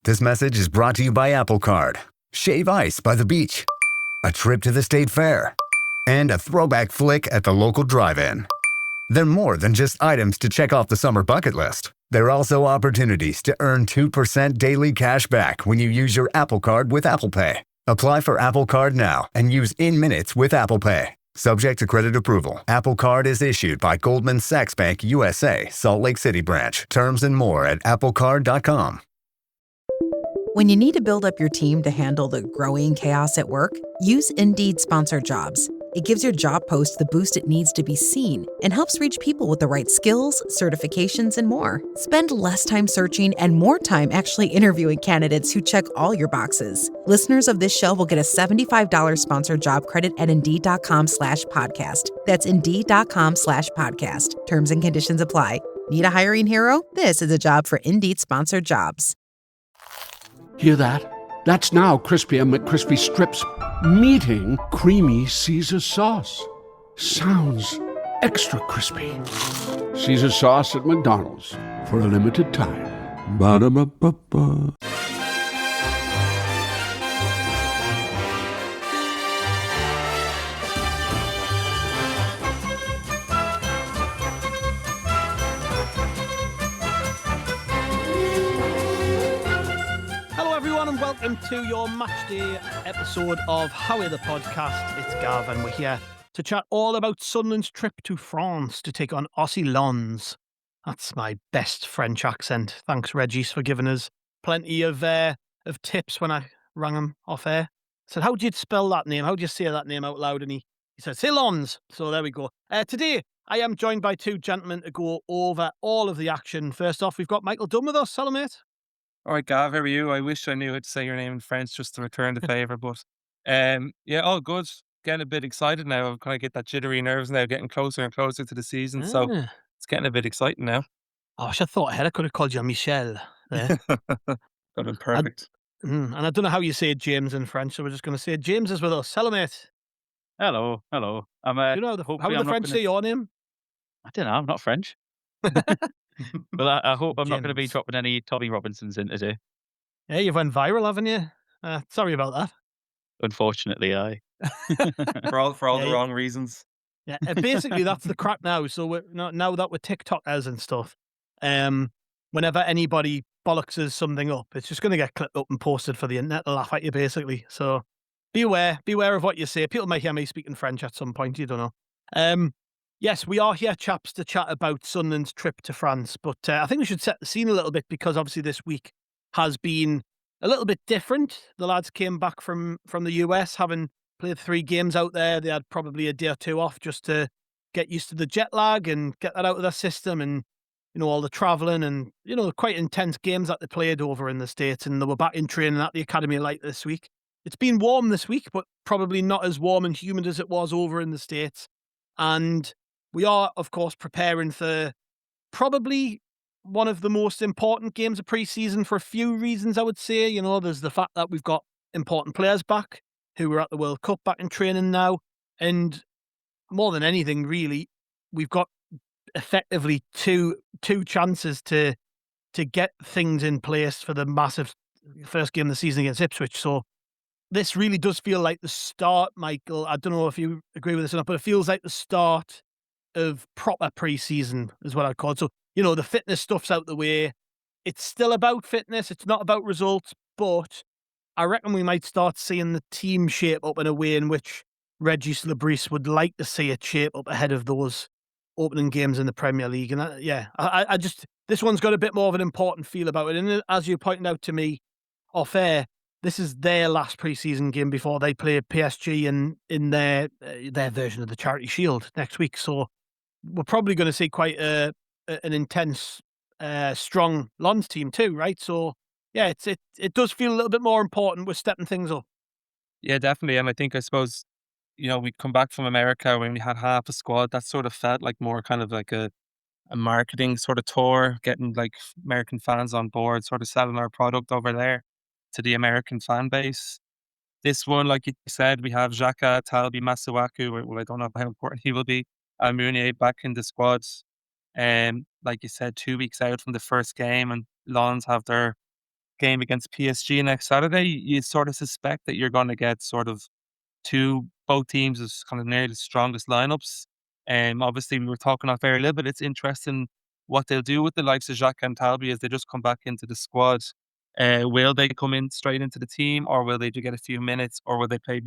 This message is brought to you by Apple Card. Shave ice by the beach. A trip to the state fair. And a throwback flick at the local drive-in. They're more than just items to check off the summer bucket list. They're also opportunities to earn 2% daily cash back when you use your Apple Card with Apple Pay. Apply for Apple Card now and use in minutes with Apple Pay. Subject to credit approval. Apple Card is issued by Goldman Sachs Bank USA, Salt Lake City branch. Terms and more at applecard.com. When you need to build up your team to handle the growing chaos at work, use Indeed Sponsored Jobs. It gives your job post the boost it needs to be seen and helps reach people with the right skills, certifications, and more. Spend less time searching and more time actually interviewing candidates who check all your boxes. Listeners of this show will get a $75 sponsored job credit at Indeed.com/podcast. That's Indeed.com/podcast. Terms and conditions apply. Need a hiring hero? This is a job for Indeed Sponsored Jobs. Hear that? That's now Crispy and McCrispy strips meeting Creamy Caesar sauce. Sounds extra crispy. Caesar sauce at McDonald's for a limited time. Ba-da-ba-ba-ba. Welcome to your Matchday episode of Howie the Podcast. It's Gav and we're here to chat all about Sunderland's trip to France to take on RC Lens. That's my best French accent. Thanks, Regis, for giving us plenty of tips when I rang him off air. I said, how do you spell that name? How do you say that name out loud? And he said, say Lens. So there we go. Today, I am joined by two gentlemen to go over all of the action. First off, we've got Michael Dunn with us. Hello, mate. All right, Gav, how are you? I wish I knew how to say your name in French just to return the favour, but yeah, all good. Getting a bit excited now. I'm kind of get that jittery nerves now, getting closer and closer to the season, so it's getting a bit exciting now. Oh, I should have thought ahead. I could have called you Michel there. That'd been perfect. And I don't know how you say James in French, so we're just going to say James is with us. Hello, mate. Hello. I'm you know how the French say your name? I don't know. I'm not French. But I hope I'm not going to be dropping any Tommy Robinsons in today. Yeah, you've went viral, haven't you? Sorry about that. Unfortunately, I. for all the wrong reasons. Yeah, basically that's the crack now. So now that we're TikTokers and stuff, whenever anybody bollocks something up, it's just going to get clipped up and posted for the internet to laugh at you, basically. So beware of what you say. People might hear me speaking French at some point. You don't know. Yes, we are here, chaps, to chat about Sunderland's trip to France, but I think we should set the scene a little bit because obviously this week has been a little bit different. The lads came back from the US, having played 3 games out there. They had probably a day or two off just to get used to the jet lag and get that out of their system and, you know, all the travelling and, you know, quite intense games that they played over in the States, and they were back in training at the academy like this week. It's been warm this week, but probably not as warm and humid as it was over in the States. And we are, of course, preparing for probably one of the most important games of pre-season for a few reasons, I would say. You know, there's the fact that we've got important players back who were at the World Cup back in training now. And more than anything, really, we've got effectively two chances to get things in place for the massive first game of the season against Ipswich. So this really does feel like the start, Michael. I don't know if you agree with this or not, but it feels like the start of proper pre-season is what I'd call it. So, you know, the fitness stuff's out the way. It's still about fitness. It's not about results, but I reckon we might start seeing the team shape up in a way in which Regis Le Bris would like to see it shape up ahead of those opening games in the Premier League. And I just, this one's got a bit more of an important feel about it. And as you pointed out to me off air, this is their last pre-season game before they play PSG in their version of the Charity Shield next week. So we're probably going to see quite an intense, strong Lens team too, right? So yeah, it does feel a little bit more important. We're stepping things up. Yeah, definitely. And I suppose, you know, we come back from America when we had half a squad. That sort of felt like more kind of like a marketing sort of tour, getting like American fans on board, sort of selling our product over there to the American fan base. This one, like you said, we have Xhaka, Talbi, Masuaku. Well, I don't know how important he will be. Mounier back in the squads. Like you said, 2 weeks out from the first game, and Lens have their game against PSG next Saturday, you sort of suspect that you're going to get sort of both teams as kind of nearly the strongest lineups. Obviously, we were talking off air a little bit. It's interesting what they'll do with the likes of Jacques and Talbi as they just come back into the squad. Will they come in straight into the team, or will they do get a few minutes, or will they play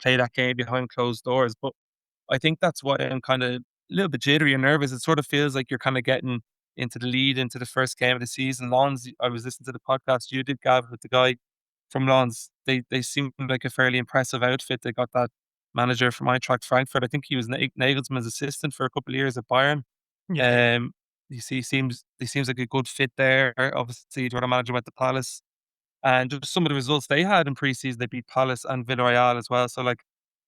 that game behind closed doors? But I think that's why I'm kind of a little bit jittery and nervous. It sort of feels like you're kind of getting into the lead into the first game of the season. Lons, I was listening to the podcast you did, Gav, with the guy from Lons. They seem like a fairly impressive outfit. They got that manager from Eintracht Frankfurt. I think he was Nagelsmann's assistant for a couple of years at Bayern. Yeah. You see, seems like a good fit there. Obviously, the other manager went to Palace, and just some of the results they had in pre-season, they beat Palace and Villarreal as well. So like,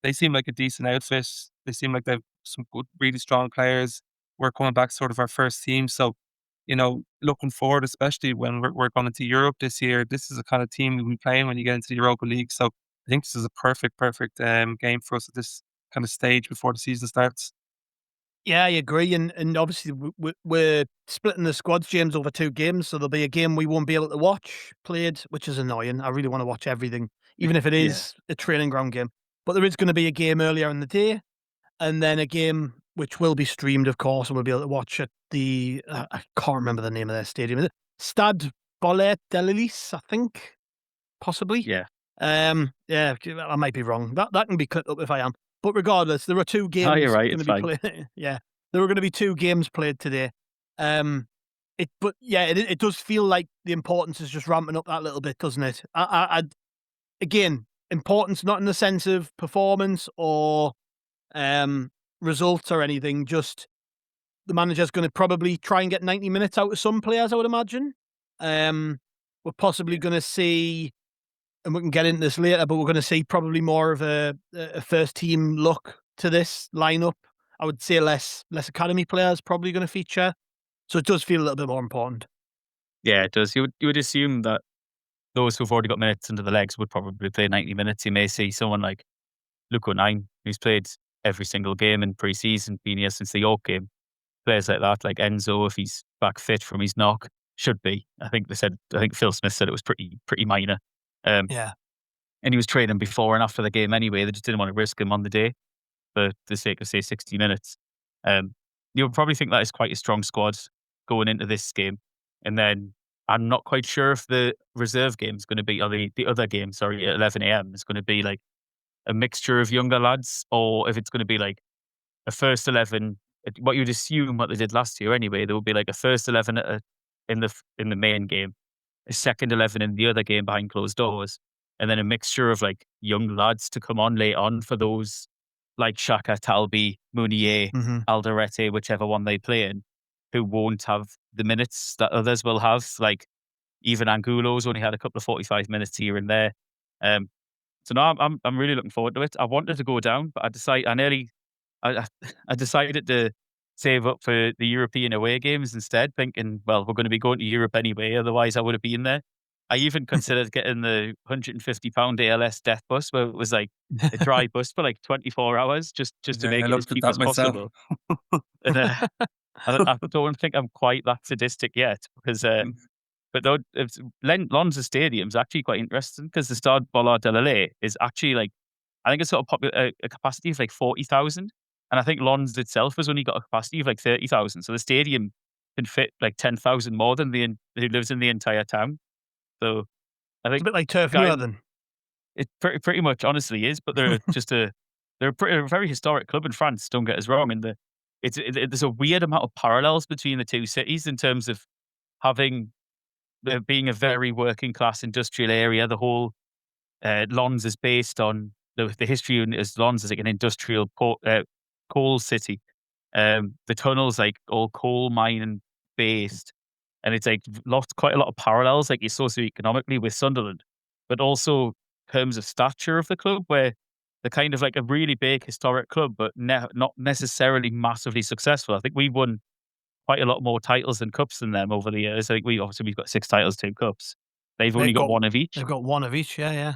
they seem like a decent outfit. They seem like they've some good, really strong players. We're coming back sort of our first team, so looking forward, especially when we're going into Europe this year. This is the kind of team we'll be playing when you get into the Europa League. So I think this is a perfect game for us at this kind of stage before the season starts. Yeah, I agree. And obviously, we're splitting the squads, James, over 2 games. So there'll be a game we won't be able to watch played, which is annoying. I really want to watch everything, even if it Yeah. is a training ground game. But there is going to be a game earlier in the day, and then a game which will be streamed, of course, and we'll be able to watch at the, I can't remember the name of their stadium. Is it Stade Bollet de l'Elysée, I think, possibly? Yeah. Yeah, I might be wrong. That can be cut up if I am. But regardless, there are 2 games Oh, you're right. going It's to be fine. played. Yeah, there were going to be 2 games played today. It does feel like the importance is just ramping up that little bit, doesn't it? Again, importance not in the sense of performance or results or anything. Just the manager's going to probably try and get 90 minutes out of some players, I would imagine. We're possibly going to see, and we can get into this later, but we're going to see probably more of a first team look to this lineup. I would say less academy players probably going to feature. So it does feel a little bit more important. Yeah, it does. You would assume that those who've already got minutes under the legs would probably play 90 minutes. You may see someone like Luco Nine, who's played every single game in pre-season, been here since the York game. Players like that, like Enzo, if he's back fit from his knock, should be. I think Phil Smith said it was pretty minor. Yeah. And he was training before and after the game anyway. They just didn't want to risk him on the day for the sake of, say, 60 minutes. You would probably think that is quite a strong squad going into this game. And then I'm not quite sure if the reserve game is going to be, or the other game, sorry, at 11 a.m. is going to be like a mixture of younger lads, or if it's going to be like a first 11, what you'd assume what they did last year anyway. There would be like a first 11 in the main game, a second 11 in the other game behind closed doors, and then a mixture of like young lads to come on late on for those like Xhaka, Talbi, Mounier, Alderete, whichever one they play in, who won't have the minutes that others will have. Like even Angulo's only had a couple of 45 minutes here and there. So no, I'm really looking forward to it. I wanted to go down, but I decided to save up for the European away games instead, thinking, well, we're going to be going to Europe anyway, otherwise I would have been there. I even considered getting the £150 ALS death bus, where it was like a dry bus for like 24 hours, just to make it as cheap as possible. And I don't think I'm quite that sadistic yet, because but though Lons' stadium's actually quite interesting, because the Stade Bollard de l'Allee is actually like, I think it's got a capacity of like 40,000, and I think Lons itself has only got a capacity of like 30,000. So the stadium can fit like 10,000 more than who lives in the entire town. So I think it's a bit like Turf Moor then. It pretty much honestly is, but they're a very historic club in France. Don't get us wrong, and there's a weird amount of parallels between the two cities in terms of being a very working class industrial area. The whole Lons is based on the history as Lons is like an industrial coal city. The tunnel's like all coal mining based, and it's like quite a lot of parallels, like socioeconomically with Sunderland, but also in terms of stature of the club, where they're kind of like a really big historic club, but not necessarily massively successful. I think we've won quite a lot more titles and cups than them over the years. Like we've got 6 titles, 2 cups. They've only got 1 of each. They've got 1 of each. Yeah.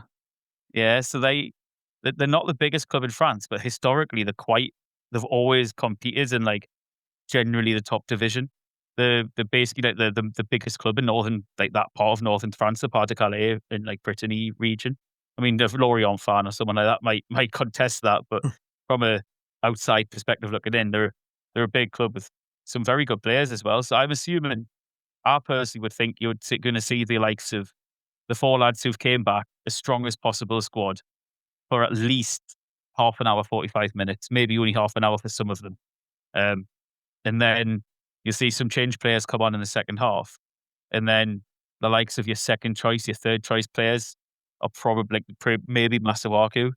Yeah. So they're not the biggest club in France, but historically they've always competed in like generally the top division. the basically like the biggest club in northern, like that part of northern France, the part of Calais in like Brittany region. I mean, the Lorient fan or someone like that might contest that, but from a outside perspective looking in, they're a big club with some very good players as well. So I'm assuming, I personally would think you're going to see the likes of the 4 lads who've came back, the strongest possible squad, for at least half an hour, 45 minutes, maybe only half an hour for some of them. And then you'll see some change players come on in the second half. And then the likes of your second choice, your third choice players are probably, maybe Masuaku,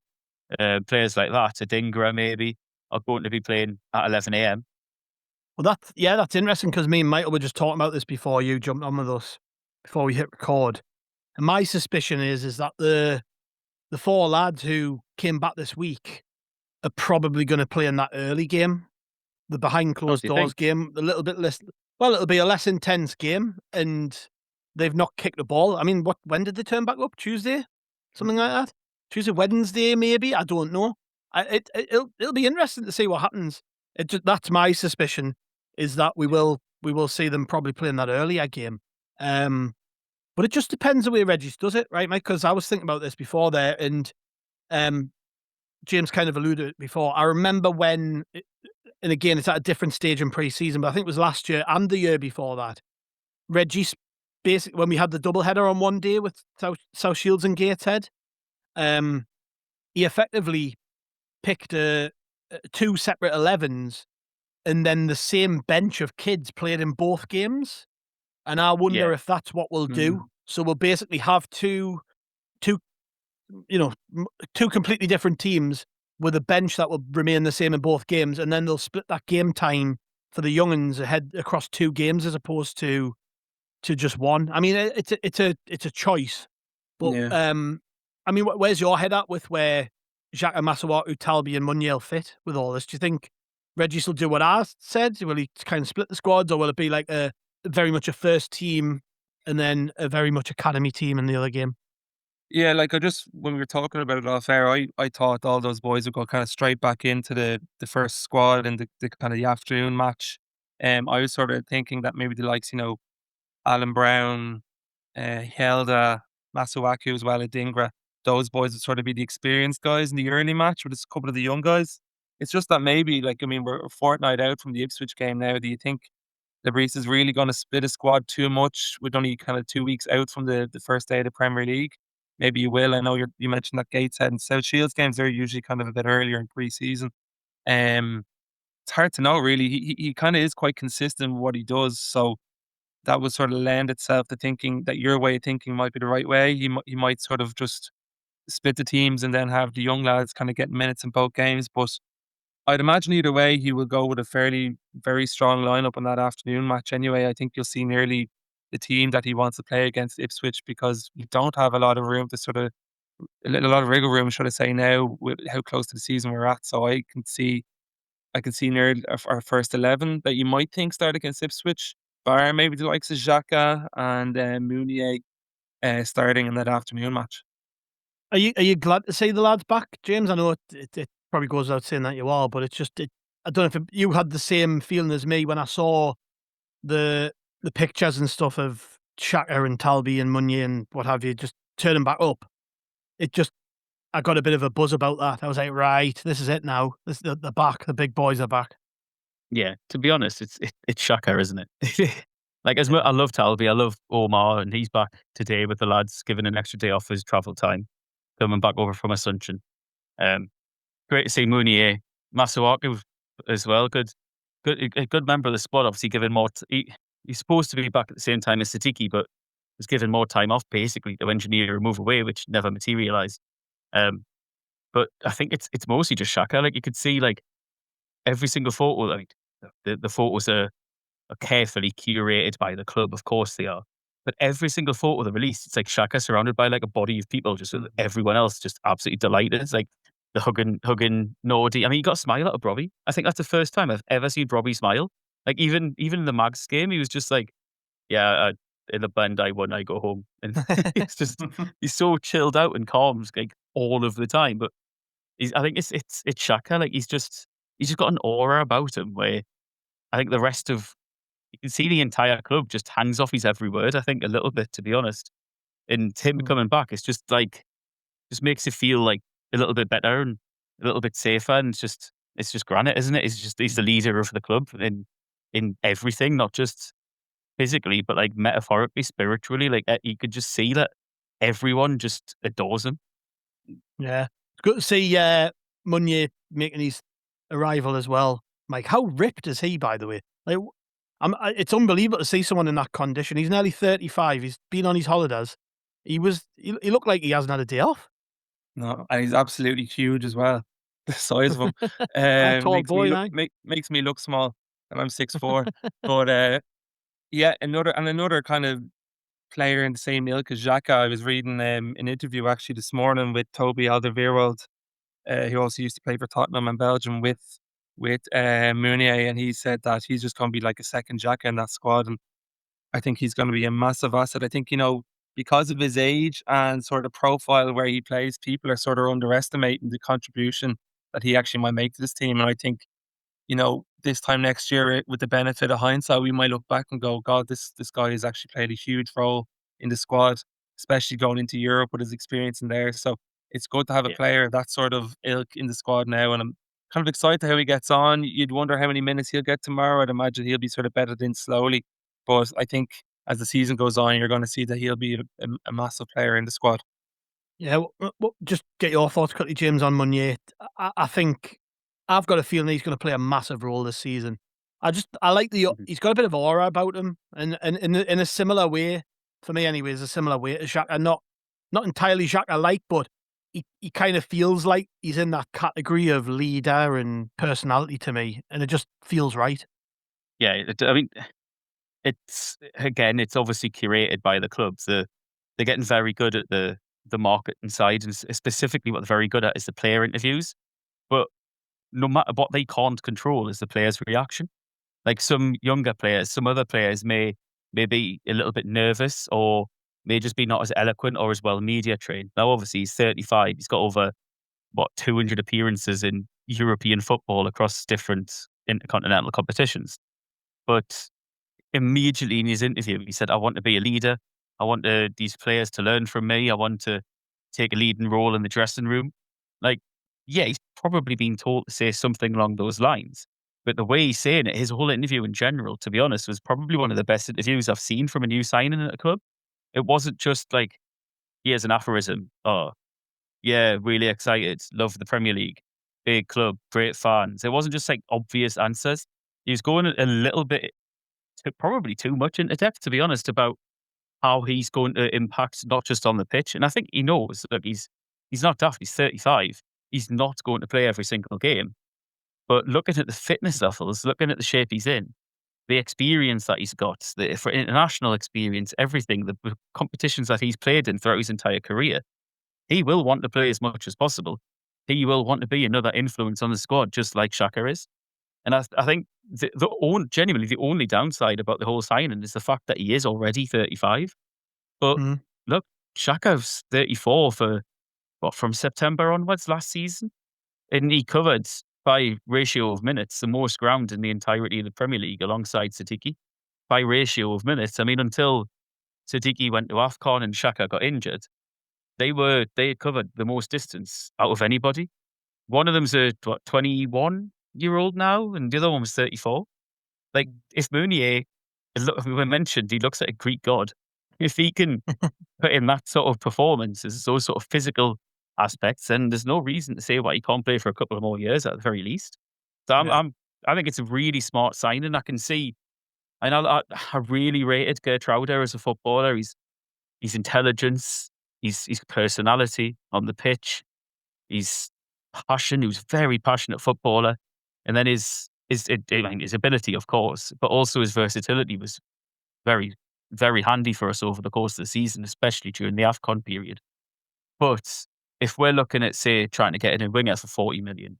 players like that, Adingra maybe, are going to be playing at 11 a.m. Well, that's interesting, because me and Michael were just talking about this before you jumped on with us, before we hit record. And my suspicion is that the 4 lads who came back this week are probably going to play in that early game, the behind closed doors game, a little bit less. Well, it'll be a less intense game, and they've not kicked the ball. I mean, when did they turn back up? Tuesday, something like that. Tuesday, Wednesday, maybe. I don't know. It'll be interesting to see what happens. That's my suspicion, is that we will see them probably playing that earlier game. But it just depends the way Regis does it, right, Mike? Because I was thinking about this before there, and James kind of alluded to it before. I remember when, and again, it's at a different stage in pre-season, but I think it was last year and the year before that, Regis, basically, when we had the doubleheader on one day with South Shields and Gateshead, he effectively picked 2 separate 11s, and then the same bench of kids played in both games. And I wonder if that's what we'll do. So we'll basically have two completely different teams with a bench that will remain the same in both games, and then they'll split that game time for the young'uns ahead across 2 games as opposed to just one. I mean, it's a choice, but I mean, where's your head at with where Xhaka, Masuaku, Talbi, and Munier fit with all this? Do you think Regis will do what I said? Will he kind of split the squads, or will it be like very much a first team and then a very much academy team in the other game? Yeah, like when we were talking about it off air, I thought all those boys would go kind of straight back into the first squad in the kind of the afternoon match. I was sort of thinking that maybe the likes, Alan Brown, Helda, Masuaku as well, Adingra, those boys would sort of be the experienced guys in the early match with a couple of the young guys. It's just that maybe, like, I mean, we're a fortnight out from the Ipswich game now. Do you think Le Bris is really going to split a squad too much with only kind of 2 weeks out from the first day of the Premier League? Maybe you will. I know you mentioned that Gateshead and South Shields games, they're usually kind of a bit earlier in pre-season. It's hard to know, really. He kind of is quite consistent with what he does, so that would sort of lend itself to thinking that your way of thinking might be the right way. He might sort of just split the teams and then have the young lads kind of get minutes in both games. But I'd imagine either way, he will go with a very strong lineup on that afternoon match anyway. I think you'll see nearly the team that he wants to play against Ipswich, because you don't have a lot of room to sort of, a lot of wriggle room, should I say, now with how close to the season we're at. So I can see nearly our first 11 that you might think start against Ipswich, bar maybe the likes of Xhaka and Mounier starting in that afternoon match. Are you glad to see the lads back, James? I know it probably goes without saying that you are, but it's just I don't know if you had the same feeling as me when I saw the pictures and stuff of Xhaka and Talbi and Munier and what have you just turning back up. I got a bit of a buzz about that. I was like, right, this is it now. They're back. The big boys are back. Yeah, to be honest, it's Xhaka, isn't it? Like, as much, I love Talbi, I love Omar, and he's back today with the lads, given an extra day off his travel time, coming back over from Assumption. Great to see Mounier, Masuaku as well. A good member of the squad. Obviously, given more. He's supposed to be back at the same time as Satiki, but was given more time off basically to engineer a move away, which never materialised. But I think it's mostly just Xhaka. Like, you could see, like, every single photo. Like, the photos are carefully curated by the club, of course they are. But every single photo they released, it's like Xhaka surrounded by like a body of people, just with everyone else just absolutely delighted. It's like the hugging Nordy. I mean, he got a smile out of Robbie. I think that's the first time I've ever seen Robbie smile. Like, even in the Mags game, he was just like, yeah, in the bend I won, I go home. And it's just, he's so chilled out and calm, like, all of the time. But I think it's Xhaka. Like, he's just got an aura about him where I think the rest of you can see the entire club just hangs off his every word, I think, a little bit, to be honest. And him coming back, it's just just makes it feel like a little bit better and a little bit safer. And it's just granite, isn't it? He's the leader of the club in everything, not just physically, but like metaphorically, spiritually. Like you could just see that everyone just adores him. Yeah. It's good to see Meunier making his arrival as well. Mike, how ripped is he, by the way? Like, it's unbelievable to see someone in that condition. He's nearly 35. He's been on his holidays. He looked like he hasn't had a day off. No, and he's absolutely huge as well. The size of him Tall boy, now. makes me look small, and I'm 6'4". But yeah, another kind of player in the same ilk as Xhaka. I was reading an interview actually this morning with Toby Alderweireld, who also used to play for Tottenham and Belgium with Meunier, and he said that he's just going to be like a second Xhaka in that squad, and I think he's going to be a massive asset. I think, because of his age and sort of profile where he plays, people are sort of underestimating the contribution that he actually might make to this team. And I think, this time next year, with the benefit of hindsight, we might look back and go, God, this guy has actually played a huge role in the squad, especially going into Europe with his experience in there. So it's good to have a player of that sort of ilk in the squad now. And I'm kind of excited how he gets on. You'd wonder how many minutes he'll get tomorrow. I'd imagine he'll be sort of bedded in slowly. But I think as the season goes on, you're going to see that he'll be a massive player in the squad. Yeah, just get your thoughts quickly, James, on Meunier. I think I've got a feeling he's going to play a massive role this season. I like he's got a bit of aura about him, and in a similar way, for me anyways, a similar way to Xhaka. Not entirely Xhaka-like, but he kind of feels like he's in that category of leader and personality to me, and it just feels right. Yeah, I mean, it's obviously curated by the clubs. They're getting very good at the marketing side, and specifically what they're very good at is the player interviews. But no matter what, they can't control is the player's reaction. Like some younger players, some other players may be a little bit nervous or may just be not as eloquent or as well media trained. Now, obviously, he's 35. He's got over 200 appearances in European football across different intercontinental competitions. But immediately in his interview, he said, I want to be a leader. I want these players to learn from me. I want to take a leading role in the dressing room. Like, yeah, he's probably been told to say something along those lines. But the way he's saying it, his whole interview in general, to be honest, was probably one of the best interviews I've seen from a new signing at a club. It wasn't just like, here's an aphorism. Oh, yeah, really excited. Love the Premier League. Big club, great fans. It wasn't just like obvious answers. He was going a little bit, probably too much into depth, to be honest, about how he's going to impact not just on the pitch. And I think he knows, look, he's not daft. He's 35. He's not going to play every single game. But looking at the fitness levels, looking at the shape he's in, the experience that he's got, for international experience, everything, the competitions that he's played in throughout his entire career, he will want to play as much as possible. He will want to be another influence on the squad, just like Xhaka is. And I think genuinely the only downside about the whole signing is the fact that he is already 35. But look, Xhaka's 34 from September onwards last season. And he covered, by ratio of minutes, the most ground in the entirety of the Premier League alongside Siddiqui. By ratio of minutes. I mean, until Siddiqui went to AFCON and Xhaka got injured, they had covered the most distance out of anybody. One of them's a 21-year-old now, and the other one was 34. Like, if Meunier, we mentioned, he looks like a Greek god. If he can put in that sort of performances, those sort of physical aspects, then there's no reason to say why he can't play for a couple of more years at the very least. So I think it's a really smart signing. I can see, and I really rated Gertrude as a footballer. His intelligence, his personality on the pitch, his passion. He was a very passionate footballer, and then his ability, of course, but also his versatility was very, very handy for us over the course of the season, especially during the AFCON period. But if we're looking at, say, trying to get in a winger for 40 million,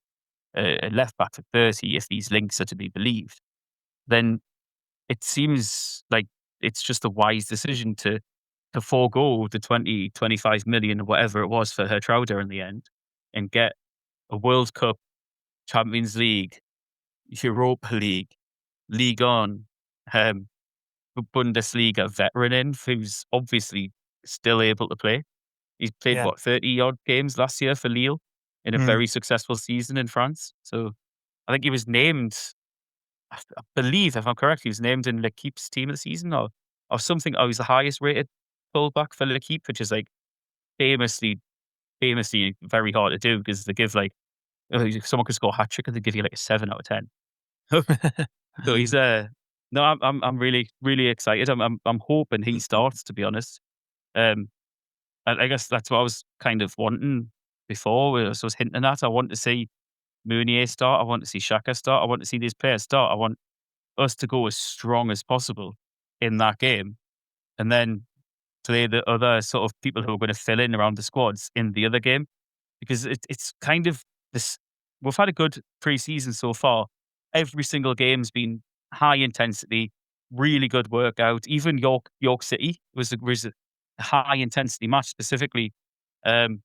a left back for 30, if these links are to be believed, then it seems like it's just a wise decision to forego the 20, 25 million or whatever it was for Gertrude in the end and get a World Cup, Champions League, Europa League, Ligue 1, um, Bundesliga veteran in, who's obviously still able to play. He's played, Yeah. 30-odd games last year for Lille in a very successful season in France. So I think he was named, I believe, if I'm correct, he was named in L'Equipe's team of the season or something. Oh, he's the highest rated fullback for L'Equipe, which is like famously very hard to do because they give like, someone could score a hat trick and they give you like a 7 out of 10. So he's no, I'm really, really excited. I'm hoping he starts, to be honest. I guess that's what I was kind of wanting before. I was hinting at. I want to see Meunier start. I want to see Xhaka start. I want to see these players start. I want us to go as strong as possible in that game, and then play the other sort of people who are going to fill in around the squads in the other game, because it's kind of this. We've had a good pre-season so far. Every single game's been high intensity, really good workout. Even York City was a high intensity match. Specifically, the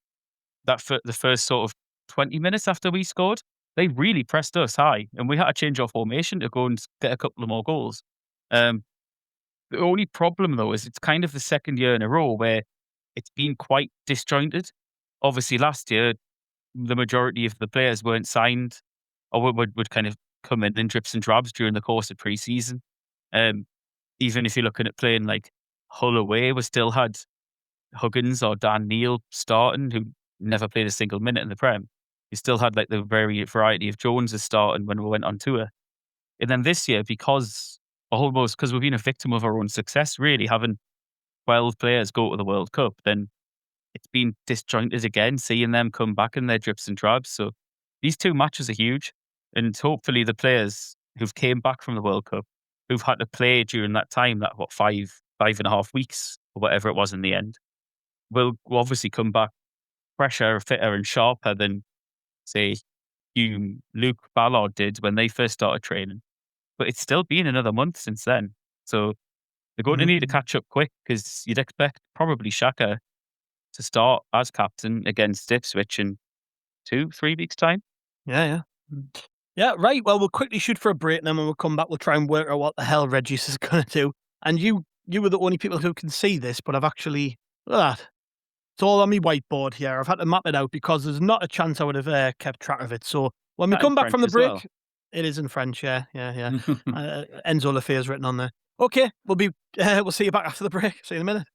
first sort of 20 minutes after we scored, they really pressed us high, and we had to change our formation to go and get a couple of more goals. The only problem, though, is it's kind of the second year in a row where it's been quite disjointed. Obviously, last year, the majority of the players weren't signed or would kind of come in drips and drabs during the course of pre-season. Even if you're looking at playing like Hull away, we still had Huggins or Dan Neil starting, who never played a single minute in the Prem. You still had like the variety of Joneses starting when we went on tour. And then this year, because we've been a victim of our own success, really, having 12 players go to the World Cup, then it's been disjointed again, seeing them come back in their drips and drabs. So these two matches are huge. And hopefully the players who've came back from the World Cup, who've had to play during that time, that 5.5 weeks, or whatever it was in the end, will obviously come back fresher, fitter and sharper than, say, Luke Ballard did when they first started training. But it's still been another month since then. So they're going to need to catch up quick, because you'd expect probably Xhaka to start as captain against Ipswich in 2-3 weeks' time. Yeah, right. Well, we'll quickly shoot for a break, and then when we come back, we'll try and work out what the hell Regis is going to do. And you were the only people who can see this, but I've actually, look at that. It's all on my whiteboard here. I've had to map it out because there's not a chance I would have kept track of it. So when we come back from the break, it is in French. Yeah. Enzo Lefebvre's written on there. Okay, we'll see you back after the break. See you in a minute.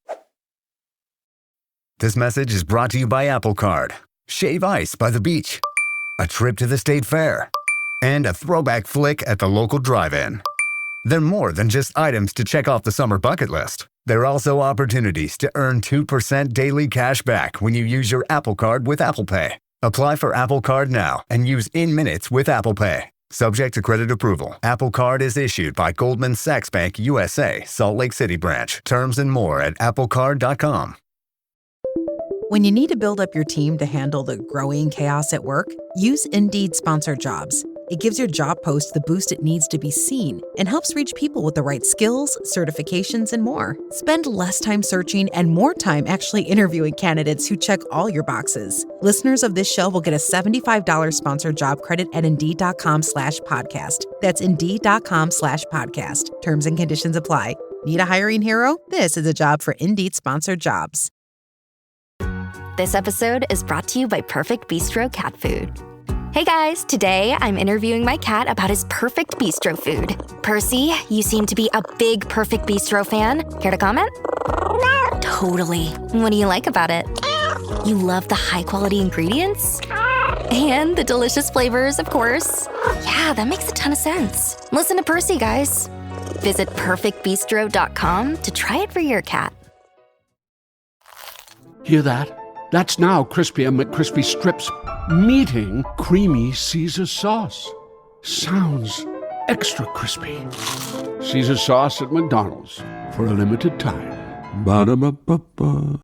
This message is brought to you by Apple Card. Shave ice by the beach. A trip to the state fair. And a throwback flick at the local drive-in. They're more than just items to check off the summer bucket list. They're also opportunities to earn 2% daily cash back when you use your Apple Card with Apple Pay. Apply for Apple Card now and use in minutes with Apple Pay. Subject to credit approval. Apple Card is issued by Goldman Sachs Bank USA, Salt Lake City branch. Terms and more at applecard.com. When you need to build up your team to handle the growing chaos at work, use Indeed Sponsored Jobs. It gives your job post the boost it needs to be seen and helps reach people with the right skills, certifications, and more. Spend less time searching and more time actually interviewing candidates who check all your boxes. Listeners of this show will get a $75 sponsored job credit at Indeed.com/podcast. That's Indeed.com/podcast. Terms and conditions apply. Need a hiring hero? This is a job for Indeed Sponsored Jobs. This episode is brought to you by Perfect Bistro Cat Food. Hey guys, today I'm interviewing my cat about his perfect bistro food. Percy, you seem to be a big Perfect Bistro fan. Care to comment? Totally. What do you like about it? You love the high-quality ingredients? And the delicious flavors, of course. Yeah, that makes a ton of sense. Listen to Percy, guys. Visit perfectbistro.com to try it for your cat. Hear that? That's now Crispy and McCrispy strips meeting creamy Caesar sauce. Sounds extra crispy. Caesar sauce at McDonald's for a limited time. Ba-da-ba-ba-ba.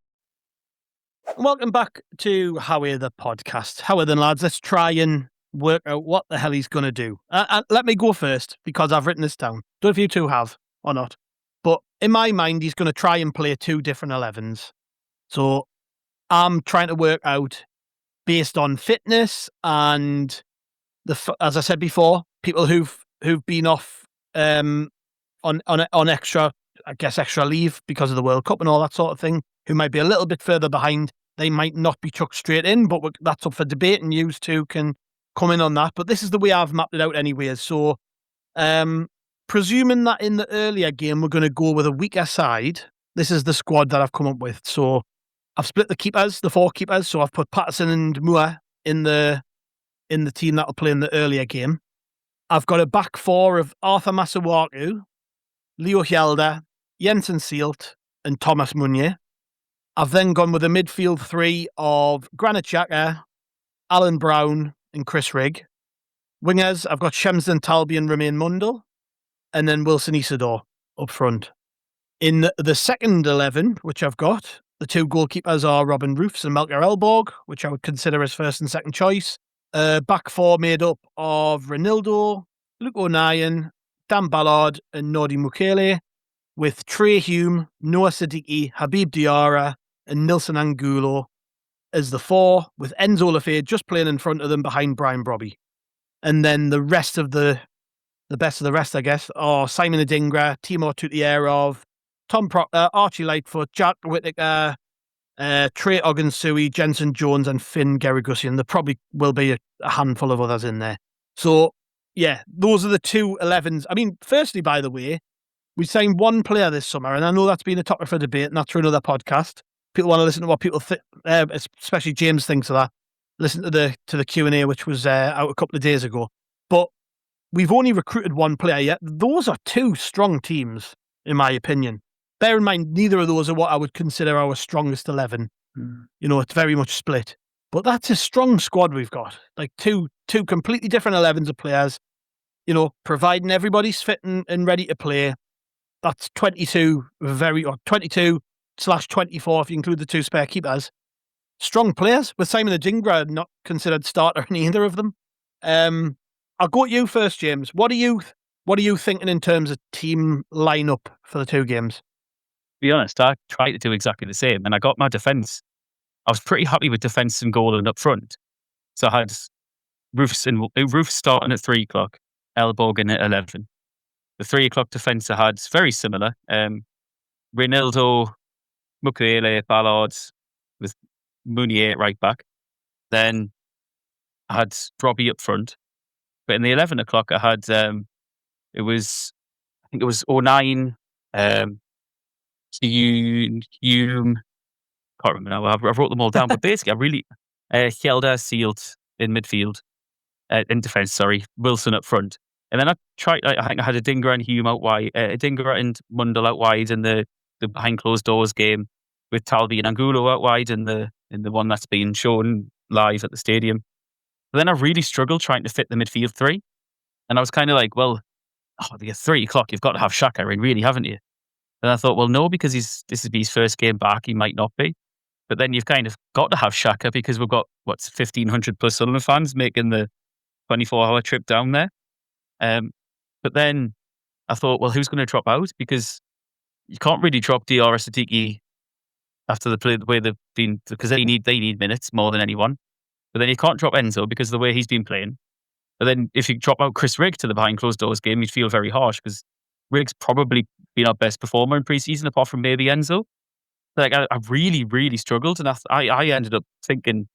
Welcome back to Howie the podcast. Howie then, lads, let's try and work out what the hell he's going to do. Let me go first, because I've written this down. Don't know if you two have or not. But in my mind, he's going to try and play 2 different 11s. So I'm trying to work out, based on fitness and as I said before, people who've been off on extra, I guess, extra leave because of the World Cup and all that sort of thing, who might be a little bit further behind. They might not be chucked straight in, but that's up for debate, and you two can come in on that. But this is the way I've mapped it out anyway. So, presuming that in the earlier game we're going to go with a weaker side, this is the squad that I've come up with. So I've split the 4 keepers. So I've put Patterson and Moore in the team that'll play in the earlier game. I've got a back 4 of Arthur Masuaku, Leo Hjelde, Jensen Seelt, and Thomas Meunier. I've then gone with a midfield 3 of Granit Xhaka, Alan Brown, and Chris Rigg. Wingers, I've got Shemsden Talbi and Romain Mundle, and then Wilson Isidore up front. In the second 11, which I've got, the 2 goalkeepers are Robin Roofs and Melker Elborg, which I would consider as first and second choice. Back 4 made up of Renildo, Luke O'Nien, Dan Ballard, and Nordi Mukele, with Trey Hume, Noah Siddiqui, Habib Diarra, and Nilson Angulo as the 4, with Enzo Lafayette just playing in front of them behind Brian Brobby. And then the rest of the best of the rest, I guess, are Simon Adingra, Timur Tutierov, Tom Proctor, Archie Lightfoot, Jack Whittaker, Trey Ogunsui, Jensen Jones, and Finn Gerigusian. There probably will be a handful of others in there. So, yeah, those are the 2 11s. I mean, firstly, by the way, we signed 1 player this summer, and I know that's been a topic for debate, and that's for another podcast. People want to listen to what people think, especially James thinks of that. Listen to the Q&A, which was out a couple of days ago. But we've only recruited 1 player yet. Those are 2 strong teams, in my opinion. Bear in mind, neither of those are what I would consider our strongest 11. You know, it's very much split. But that's a strong squad we've got. Like two completely different 11s of players, you know, providing everybody's fit and ready to play. That's 22 /24 if you include the 2 spare keepers. Strong players, with Simon Adingra not considered starter in either of them. I'll go at you first, James. What are you thinking in terms of team lineup for the 2 games? To be honest, I tried to do exactly the same, and I got my defence. I was pretty happy with defence and goal and up front. So I had Roofs starting at 3 o'clock, Elborg in at 11. The 3 o'clock defence I had very similar. Reinildo, Mukele, Ballard with Meunier at right back. Then I had Robbie up front. But in the 11 o'clock I had it was O'Nien, Hume, can't remember now. I wrote them all down. But basically, I really Hjelde, Seelt in midfield, in defence. Sorry, Wilson up front, and then I think I had Adingra and Hume out wide, Adingra and Mundle out wide in the behind closed doors game, with Talbi and Angulo out wide in the one that's being shown live at the stadium. But then I really struggled trying to fit the midfield 3, and I was kind of like, well, at 3 o'clock, you've got to have Xhaka in, really, haven't you? And I thought, well, no, because this is his first game back, he might not be. But then you've kind of got to have Xhaka because we've got, 1,500 plus Sunderland fans making the 24-hour trip down there. But then I thought, well, who's going to drop out? Because you can't really drop Diarra Siddiqui after the way they've been, because they need minutes more than anyone. But then you can't drop Enzo because of the way he's been playing. But then if you drop out Chris Rigg to the behind closed doors game, you'd feel very harsh because Rigg's probably been our best performer in pre-season, apart from maybe Enzo. Like I really, really struggled, and I ended up thinking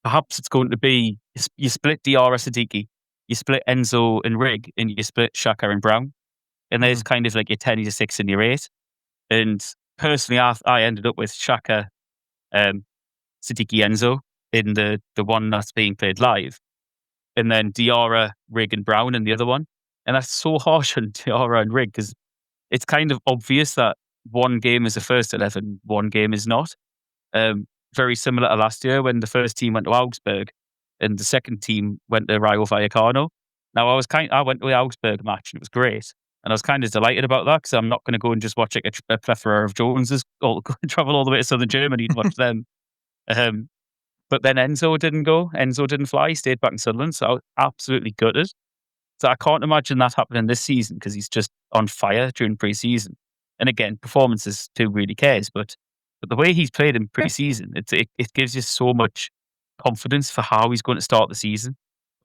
perhaps it's going to be you split Diarra Siddiqui, you split Enzo and Rigg, and you split Xhaka and Brown, and there's kind of like your 10, your 6, and your 8. And personally, I ended up with Xhaka, Siddiqui, Enzo in the one that's being played live, and then Diarra, Rigg, and Brown in the other one. And that's so harsh on Diarra and Rigg because it's kind of obvious that one game is a first 11, one game is not. Very similar to last year when the first team went to Augsburg and the second team went to Rayo Vallecano. Now I went to the Augsburg match and it was great, and I was kind of delighted about that because I'm not going to go and just watch like a plethora of Joneses travel all the way to southern Germany to watch them. But then Enzo didn't go. Enzo didn't fly. He stayed back in Sunderland, so I was absolutely gutted. So I can't imagine that happening this season because he's just on fire during pre-season. And again, performances, who really cares? But the way he's played in pre-season, it gives you so much confidence for how he's going to start the season.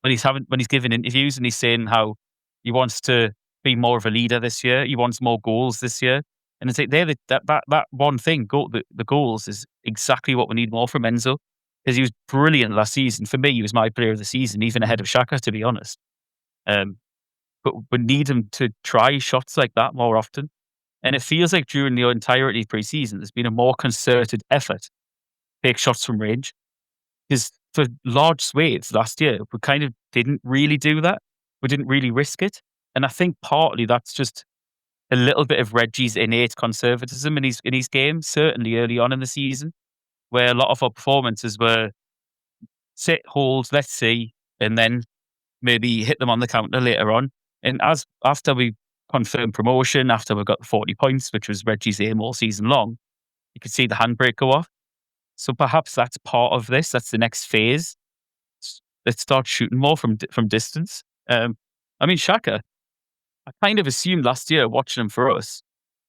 When he's giving interviews and he's saying how he wants to be more of a leader this year. He wants more goals this year. And it's like that one thing, the goals, is exactly what we need more from Enzo. Because he was brilliant last season. For me, he was my player of the season, even ahead of Xhaka, to be honest. But we need him to try shots like that more often. And it feels like during the entirety of pre-season, there's been a more concerted effort to take shots from range. Because for large swathes last year, we kind of didn't really do that. We didn't really risk it. And I think partly that's just a little bit of Reggie's innate conservatism in his game, certainly early on in the season, where a lot of our performances were sit, hold, let's see, and then maybe hit them on the counter later on. And after we confirmed promotion, after we got the 40 points, which was Reggie's aim all season long, you could see the handbrake go off. So perhaps that's part of this. That's the next phase. Let's start shooting more from distance. I mean, Xhaka, I kind of assumed last year, watching him for us,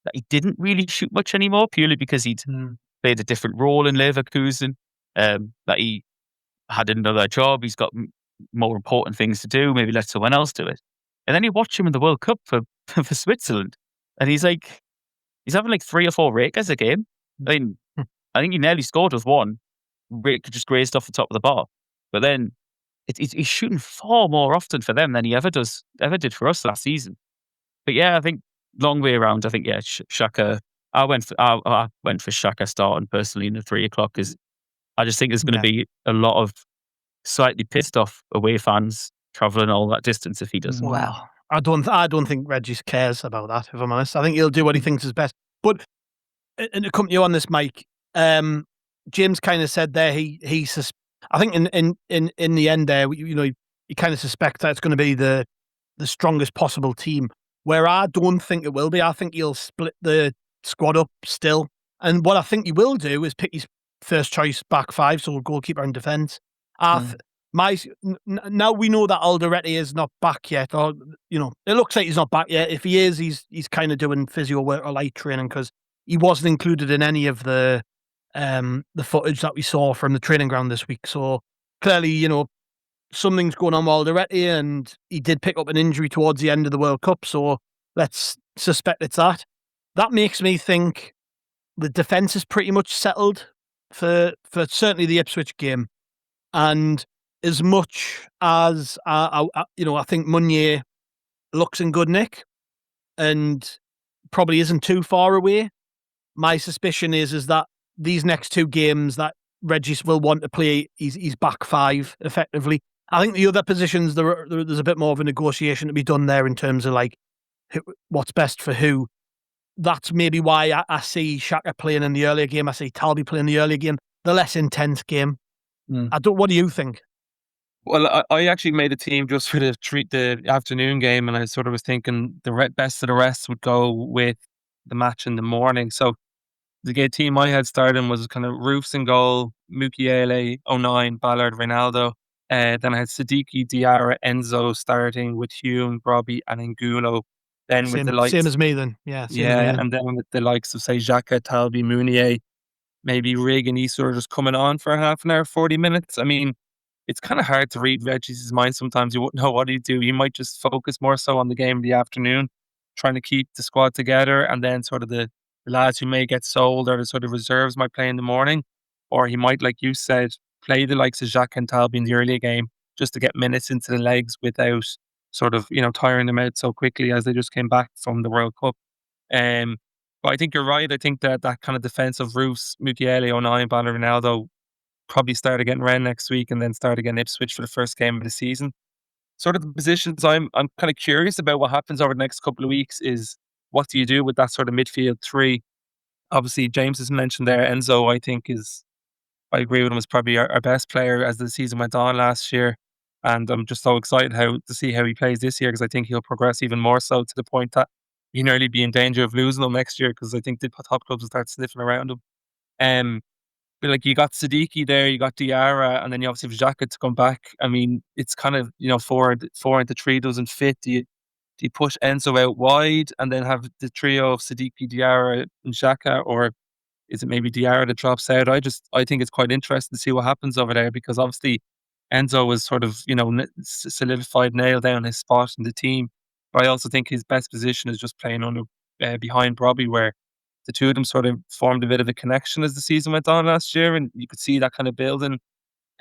that he didn't really shoot much anymore, purely because he'd played a different role in Leverkusen, that he had another job, he's got more important things to do, maybe let someone else do it. And then you watch him in the World Cup for Switzerland, and he's having like 3 or 4 rakers a game. I mean, I think he nearly scored with one, just grazed off the top of the bar. But then he's shooting far more often for them than he ever did for us last season. But yeah, I think long way around. I think Xhaka. I went for Xhaka starting personally in the 3 o'clock, because I just think there's going to be a lot of slightly pissed off away fans travelling all that distance if he doesn't. Well, I don't think Regis cares about that, if I'm honest. I think he'll do what he thinks is best. But and to come to you on this, Mike, James kind of said there I think in the end there, you kind of suspect that it's going to be the strongest possible team. Where I don't think it will be. I think he'll split the squad up still. And what I think he will do is pick his first choice back 5, so goalkeeper and defence. Now we know that Alderete is not back yet, or it looks like he's not back yet. If he is, he's kind of doing physio work or light training, because he wasn't included in any of the footage that we saw from the training ground this week. So clearly, something's going on with Alderete, and he did pick up an injury towards the end of the World Cup. So let's suspect it's that. That makes me think the defence is pretty much settled for certainly the Ipswich game. And as much as I think Meunier looks in good nick and probably isn't too far away, my suspicion is that these next 2 games that Regis will want to play, he's back 5 effectively. I think the other positions there's a bit more of a negotiation to be done there in terms of like what's best for who. That's maybe why I see Xhaka playing in the earlier game. I see Talby playing the earlier game, the less intense game. What do you think? Well, I actually made a team just for the afternoon game, and I sort of was thinking the best of the rest would go with the match in the morning. So the team I had starting was kind of Roofs in goal, Mukiele, O'Nien, Ballard, Ronaldo. Then I had Siddiqui, Diarra, Enzo starting with Hume, Robbie, and Angulo. Then with the likes, same as me then. Yeah, and then with the likes of, say, Xhaka, Talby, Meunier, maybe Rig and Isor just coming on for half an hour, 40 minutes. I mean, it's kind of hard to read Reggie's mind sometimes. You wouldn't know what he'd do. He might just focus more so on the game in the afternoon, trying to keep the squad together, and then sort of the lads who may get sold or the sort of reserves might play in the morning. Or he might, like you said, play the likes of Xhaka and Talby in the early game just to get minutes into the legs without sort of, tiring them out so quickly as they just came back from the World Cup. But I think you're right. I think that kind of defense of Roofs, Mukiele, O'Nien, Ballard, Ronaldo probably start again Rennes next week and then start again Ipswich for the first game of the season. Sort of the positions I'm kind of curious about what happens over the next couple of weeks is what do you do with that sort of midfield 3? Obviously, James has mentioned there, Enzo, I agree with him, was probably our best player as the season went on last year. And I'm just so excited to see how he plays this year, because I think he'll progress even more so, to the point that he'll nearly be in danger of losing him next year, because I think the top clubs will start sniffing around him. But like, you got Siddiqui there, you got Diarra, and then you obviously have Xhaka to come back. I mean, it's kind of, 4 into 3 doesn't fit. Do you push Enzo out wide and then have the trio of Siddiqui, Diarra and Xhaka, or is it maybe Diarra that drops out? I think it's quite interesting to see what happens over there, because obviously Enzo was sort of, solidified, nailed down his spot in the team But I also think his best position is just playing under behind Robbie, where the two of them sort of formed a bit of a connection as the season went on last year, and you could see that kind of building.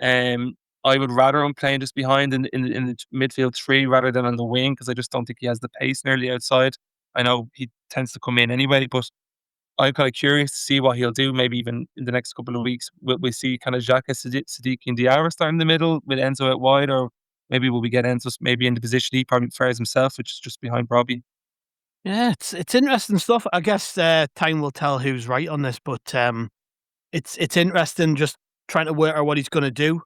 I would rather him playing just behind in the midfield three rather than on the wing, because I just don't think he has the pace nearly outside. I know he tends to come in anyway, but I'm kind of curious to see what he'll do. Maybe even in the next couple of weeks, will we see kind of Xhaka, Siddiqui, and Diarra start in the middle with Enzo out wide, or maybe will we get Enzo maybe in the position he probably prefers himself, which is just behind Robbie? Yeah, it's interesting stuff. I guess time will tell who's right on this, but it's interesting just trying to work out what he's going to do.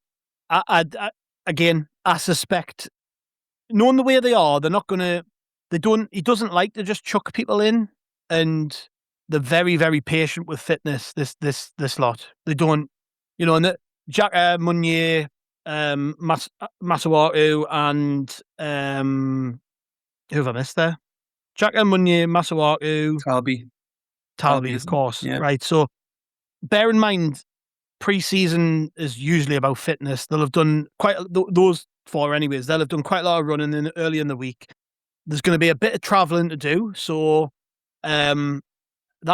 Again, I suspect, knowing the way they are, they're not going to. He doesn't like to just chuck people in, and they're very, very patient with fitness. This lot, they don't, and Jack Munier, Masuaku, and who have I missed there? Jack Munier, Masuaku, Talby, of course, yeah. right? So bear in mind, pre-season is usually about fitness. They'll have done those four anyways. They'll have done quite a lot of running early in the week. There's going to be a bit of travelling to do, so that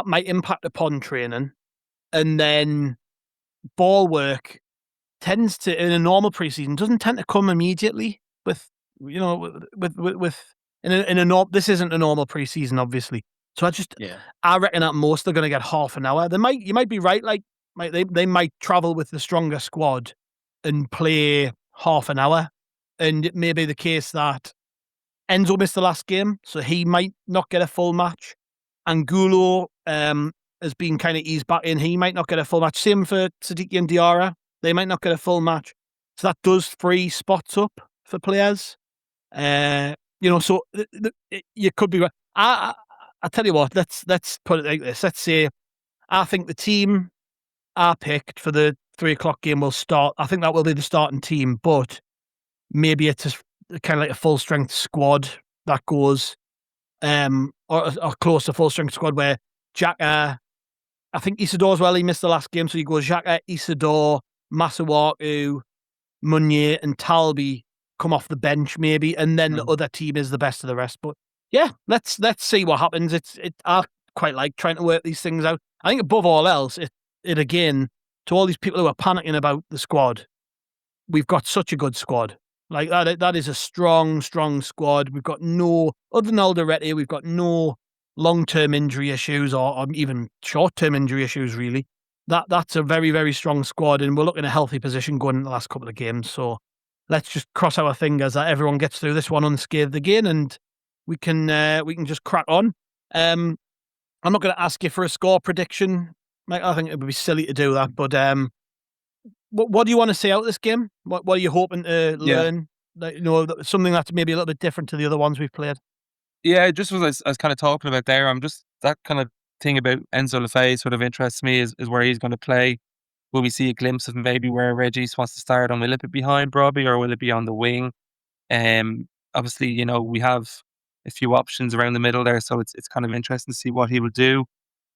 might impact upon training. And then ball work tends to, in a normal preseason, doesn't tend to come immediately. This isn't a normal preseason, obviously. So I reckon at most they're going to get half an hour. You might be right. Like they might travel with the stronger squad and play half an hour, and it may be the case that Enzo missed the last game, so he might not get a full match. Angulo has been kind of eased back in. He might not get a full match. Same for Siddiqui and Diarra. They might not get a full match. So that does free spots up for players. So you could be right. I tell you what, let's put it like this. Let's say I think the team I picked for the 3:00 game will start. I think that will be the starting team, but maybe it's kind of like a full strength squad that goes, or close to full strength squad where Xhaka, I think Isidore as well, he missed the last game, so you go Xhaka, Isidore, Masuaku, Munier, and Talby come off the bench maybe, and then the other team is the best of the rest. But yeah, let's see what happens. I quite like trying to work these things out. I think above all else, it again, to all these people who are panicking about the squad, we've got such a good squad. Like that is a strong squad. We've got other than Alderete, we've got no long-term injury issues or even short-term injury issues, really. That's a very, very strong squad, and we're looking at a healthy position going into the last couple of games. So let's just cross our fingers that everyone gets through this one unscathed again, and we can just crack on. I'm not going to ask you for a score prediction, Mike. I think it would be silly to do that. But what do you want to say out this game? What are you hoping to learn? Something that's maybe a little bit different to the other ones we've played. Yeah, just as I was kind of talking about there, I'm just that kind of thing about Enzo Lefebvre sort of interests me is where he's going to play. Will we see a glimpse of maybe where Regis wants to start, and will it be behind Robbie or will it be on the wing? Obviously, we have a few options around the middle there, so it's kind of interesting to see what he will do.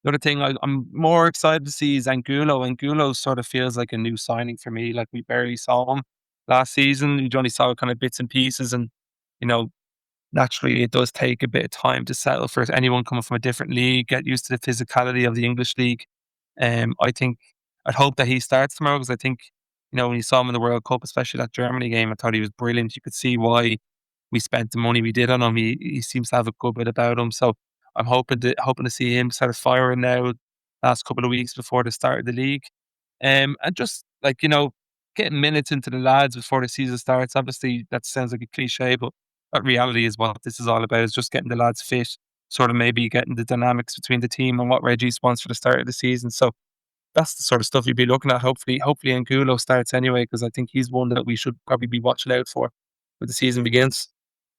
The other thing I'm more excited to see is Angulo. Angulo sort of feels like a new signing for me. Like, we barely saw him last season. We only saw kind of bits and pieces, and naturally it does take a bit of time to settle for anyone coming from a different league, get used to the physicality of the English league. I'd hope that he starts tomorrow, because I think, when you saw him in the World Cup, especially that Germany game, I thought he was brilliant. You could see why we spent the money we did on him. He seems to have a good bit about him. So I'm hoping to see him start firing now last couple of weeks before the start of the league. And just getting minutes into the lads before the season starts. Obviously that sounds like a cliche, but that reality is what this is all about, is just getting the lads fit, sort of maybe getting the dynamics between the team and what Regis wants for the start of the season. So that's the sort of stuff you'd be looking at. Hopefully Angulo starts anyway, because I think he's one that we should probably be watching out for when the season begins.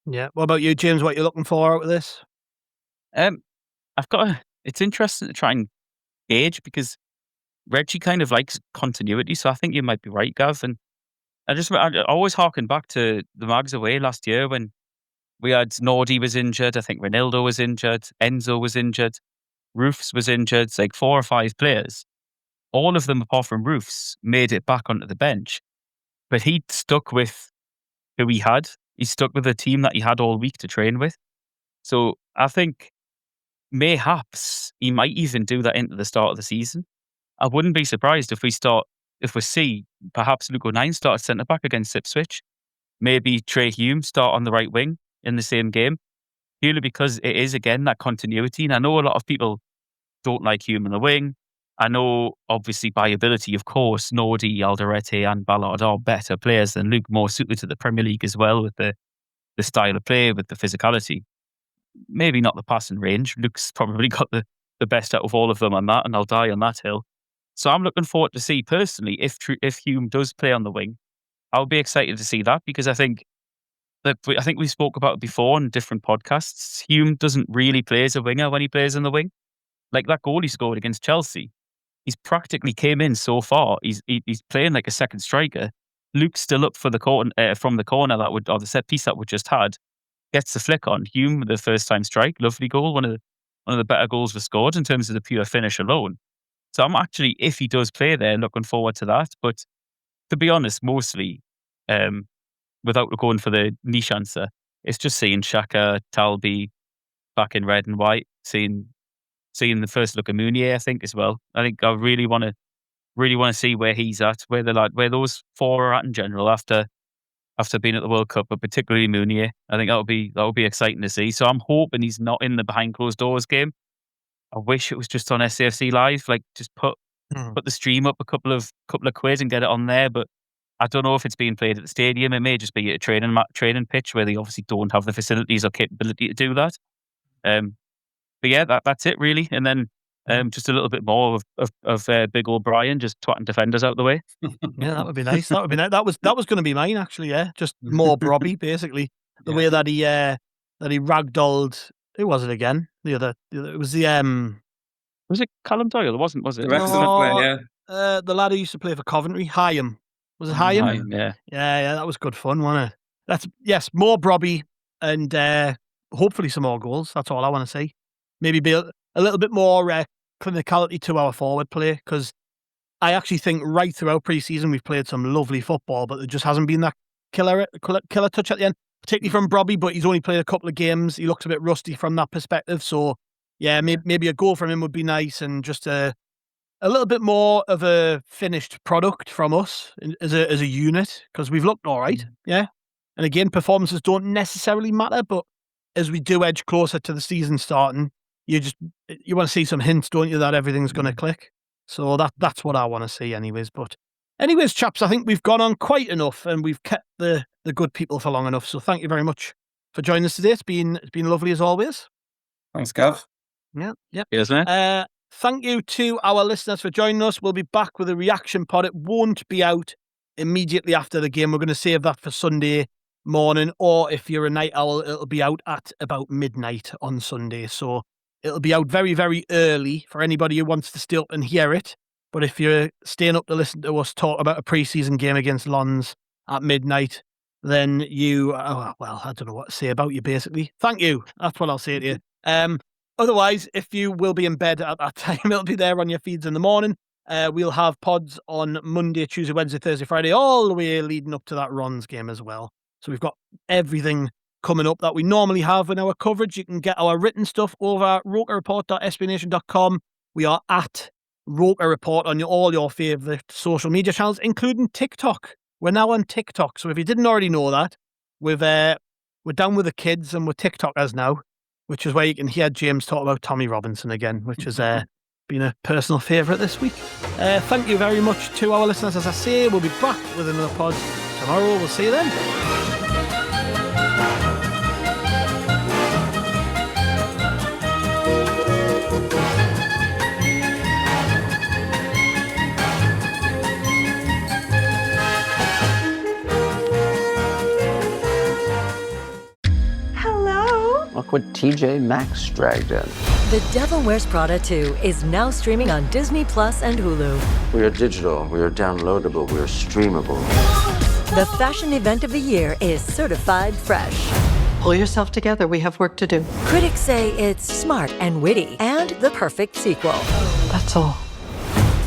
Yeah. What about you, James? What are you looking for out of this? It's interesting to try and gauge, because Reggie kind of likes continuity, so I think you might be right, Gav. And I always harken back to the Mags away last year when we had Nordi was injured, I think Ronaldo was injured, Enzo was injured, Roofs was injured, like 4 or 5 players. All of them, apart from Roofs, made it back onto the bench. But he stuck with who he had. He stuck with the team that he had all week to train with. So I think mayhaps he might even do that into the start of the season. I wouldn't be surprised if we see perhaps Luke O'Nien start at centre back against Ipswich. Maybe Trey Hume start on the right wing in the same game. Purely because it is, again, that continuity. And I know a lot of people don't like Hume on the wing. I know, obviously, by ability, of course, Nordy, Alderete and Ballard are better players than Luke, more suited to the Premier League as well, with the style of play, with the physicality. Maybe not the passing range. Luke's probably got the best out of all of them on that, and I'll die on that hill. So I'm looking forward to see, personally, if Hume does play on the wing, I'll be excited to see that, because I think we spoke about it before on different podcasts. Hume doesn't really play as a winger when he plays on the wing. Like that goal he scored against Chelsea, he's practically came in so far. He's playing like a second striker. Luke's still up for the corner from the corner or the set piece that we just had. Gets the flick on Hume with the first time strike. Lovely goal, one of the better goals we scored in terms of the pure finish alone. So I'm actually, if he does play there, looking forward to that. But to be honest, mostly, without going for the niche answer, it's just seeing Xhaka, Talbi back in red and white, seeing the first look of Mounier, I think, as well. I think I really want to see where he's at, where those four are at in general after being at the World Cup, but particularly Mounier. I think that'll be exciting to see. So I'm hoping he's not in the behind closed doors game. I wish it was just on SAFC Live, like just put the stream up a couple of quid and get it on there. But I don't know if it's being played at the stadium. It may just be a training pitch where they obviously don't have the facilities or capability to do that. But yeah, that's it really. And then just a little bit more of Big O'Brien just twatting defenders out the way. Yeah, that would be nice. That would be nice. That was going to be mine actually. Yeah, just more Brobby basically. The way that he ragdolled. Who was it again? It was Was it Callum Doyle? Was it? The Wrexham player, yeah. The lad who used to play for Coventry, Hyam. Was it Hyam? Hyam, yeah. Yeah, that was good fun, wasn't it? More Brobby and hopefully some more goals. That's all I want to see. Maybe be a little bit more clinicality to our forward play, because I actually think right throughout pre-season we've played some lovely football, but there just hasn't been that killer touch at the end, particularly from Brobby, but he's only played a couple of games. He looks a bit rusty from that perspective. So, yeah, maybe a goal from him would be nice, and just a little bit more of a finished product from us as a unit, because we've looked all right, yeah. And again, performances don't necessarily matter, but as we do edge closer to the season starting, you want to see some hints, don't you, that everything's going to click. So that's what I want to see anyways. But anyways, chaps, I think we've gone on quite enough, and we've kept the good people for long enough. So thank you very much for joining us today. It's been lovely as always. Thanks, Gav. Yeah. Cheers, mate. Thank you to our listeners for joining us. We'll be back with a reaction pod. It won't be out immediately after the game. We're going to save that for Sunday morning, or if you're a night owl, it'll be out at about midnight on Sunday. So it'll be out very, very early for anybody who wants to stay up and hear it. But if you're staying up to listen to us talk about a pre-season game against Lons at midnight, then I don't know what to say about you, basically. Thank you. That's what I'll say to you. Otherwise, if you will be in bed at that time, it'll be there on your feeds in the morning. We'll have pods on Monday, Tuesday, Wednesday, Thursday, Friday, all the way leading up to that Rons game as well. So we've got everything coming up that we normally have in our coverage. You can get our written stuff over at rokerreport.sbnation.com. We are at Roker Report on all your favourite social media channels, including TikTok. We're now on TikTok. So if you didn't already know that, we're down with the kids and we're TikTokers now, which is where you can hear James talk about Tommy Robinson again, which has been a personal favourite this week. Thank you very much to our listeners. As I say, we'll be back with another pod tomorrow. We'll see you then. Look what TJ Maxx dragged in. The Devil Wears Prada 2 is now streaming on Disney Plus and Hulu. We are digital, we are downloadable, we are streamable. The fashion event of the year is certified fresh. Pull yourself together, we have work to do. Critics say it's smart and witty and the perfect sequel. That's all.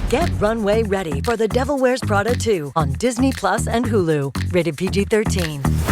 Get runway ready for The Devil Wears Prada 2 on Disney Plus and Hulu. Rated PG-13.